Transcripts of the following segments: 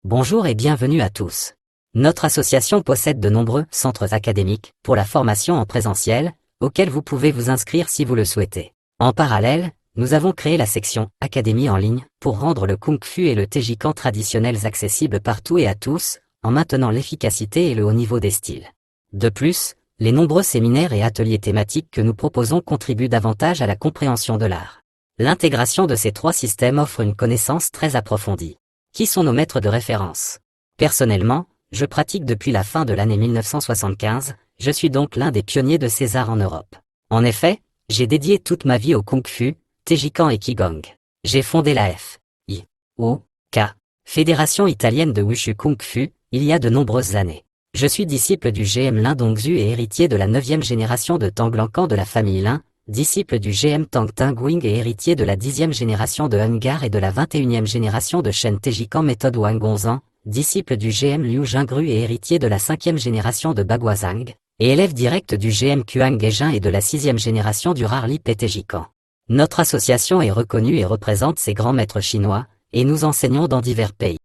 Bonjour et bienvenue à tous. Notre association possède de nombreux centres académiques pour la formation en présentiel, auxquels vous pouvez vous inscrire si vous le souhaitez. En parallèle, nous avons créé la section Académie en ligne pour rendre le Kung Fu et le Taijiquan traditionnels accessibles partout et à tous, en maintenant l'efficacité et le haut niveau des styles. De plus, les nombreux séminaires et ateliers thématiques que nous proposons contribuent davantage à la compréhension de l'art. L'intégration de ces trois systèmes offre une connaissance très approfondie. Qui sont nos maîtres de référence? Personnellement, je pratique depuis la fin de l'année 1975, je suis donc l'un des pionniers de ces arts en Europe. En effet, j'ai dédié toute ma vie au Kung Fu, Taijiquan et Qigong. J'ai fondé la F.I.O.K. Fédération italienne de Wushu Kung Fu, il y a de nombreuses années. Je suis disciple du GM Lin Dongzhu et héritier de la 9e génération de Tang Lankan de la famille Lin, disciple du GM Tang Tingwing et héritier de la 10e génération de Hungar et de la 21e génération de Shen Taijiquan méthode Wang Gongzan, disciple du GM Liu Jingru et héritier de la 5e génération de Baguazhang, et élève direct du GM Kuang Gaijin et de la 6e génération du Rarli Taijiquan. Notre association est reconnue et représente ces grands maîtres chinois, et nous enseignons dans divers pays.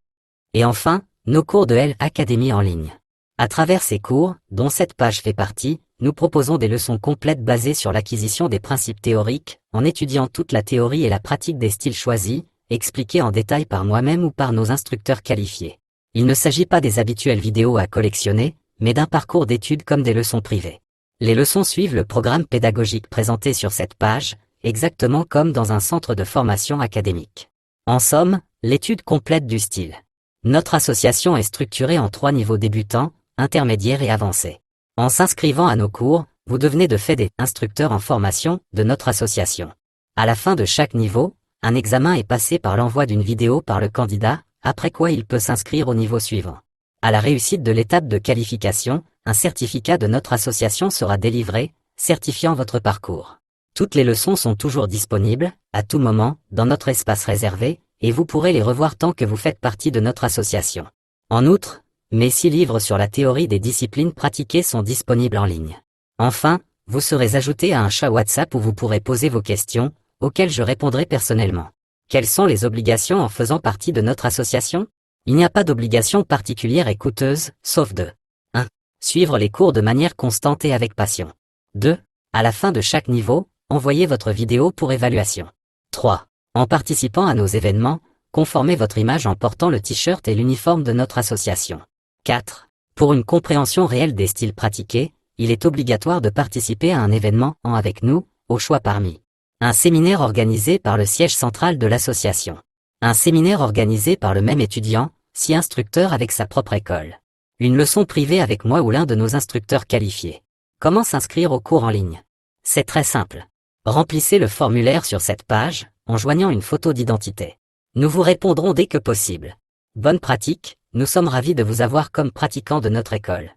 Et enfin, nos cours de l'Académie en ligne. À travers ces cours, dont cette page fait partie, nous proposons des leçons complètes basées sur l'acquisition des principes théoriques, en étudiant toute la théorie et la pratique des styles choisis, expliqués en détail par moi-même ou par nos instructeurs qualifiés. Il ne s'agit pas des habituelles vidéos à collectionner, mais d'un parcours d'études comme des leçons privées. Les leçons suivent le programme pédagogique présenté sur cette page, exactement comme dans un centre de formation académique. En somme, l'étude complète du style. Notre association est structurée en 3 niveaux débutants, intermédiaires et avancés. En s'inscrivant à nos cours, vous devenez de fait des instructeurs en formation de notre association. À la fin de chaque niveau, un examen est passé par l'envoi d'une vidéo par le candidat, après quoi il peut s'inscrire au niveau suivant. À la réussite de l'étape de qualification, un certificat de notre association sera délivré, certifiant votre parcours. Toutes les leçons sont toujours disponibles, à tout moment, dans notre espace réservé, et vous pourrez les revoir tant que vous faites partie de notre association. En outre, mes 6 livres sur la théorie des disciplines pratiquées sont disponibles en ligne. Enfin, vous serez ajouté à un chat WhatsApp où vous pourrez poser vos questions, auxquelles je répondrai personnellement. Quelles sont les obligations en faisant partie de notre association? Il n'y a pas d'obligation particulière et coûteuse, sauf de 1. Suivre les cours de manière constante et avec passion. 2. À la fin de chaque niveau, envoyez votre vidéo pour évaluation. 3. En participant à nos événements, conformez votre image en portant le t-shirt et l'uniforme de notre association. 4. Pour une compréhension réelle des styles pratiqués, il est obligatoire de participer à un événement avec nous, au choix parmi un séminaire organisé par le siège central de l'association, un séminaire organisé par le même étudiant, si instructeur avec sa propre école, une leçon privée avec moi ou l'un de nos instructeurs qualifiés. Comment s'inscrire au cours en ligne? C'est très simple. Remplissez le formulaire sur cette page, en joignant une photo d'identité. Nous vous répondrons dès que possible. Bonne pratique, nous sommes ravis de vous avoir comme pratiquant de notre école.